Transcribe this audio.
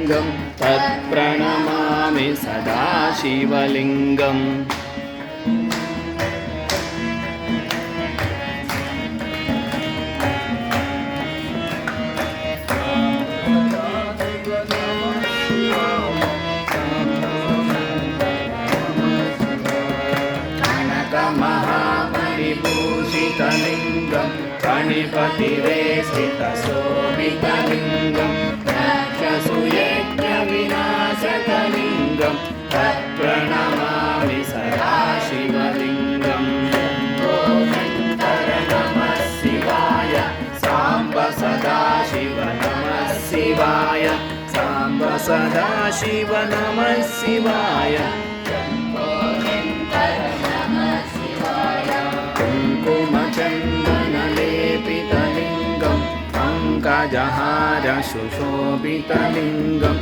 शिवलिङ्गं तत्प्रणमामि सदा शिवलिङ्गम् महामणिभूषितलिङ्गं फणिपतिवेष्टितशोभितलिङ्गं राक्षसयज्ञविनाशकलिङ्गं तत्प्रणमामि सदा शिवलिङ्गम् शम्भो शङ्कर नमः शिवाय साम्ब सदाशिव नमः शिवाय साम्ब सदाशिव नमः शिवाय कुङ्कुमचन्दनलेपितलिङ्गं पङ्कजहार सुशोभितलिङ्गं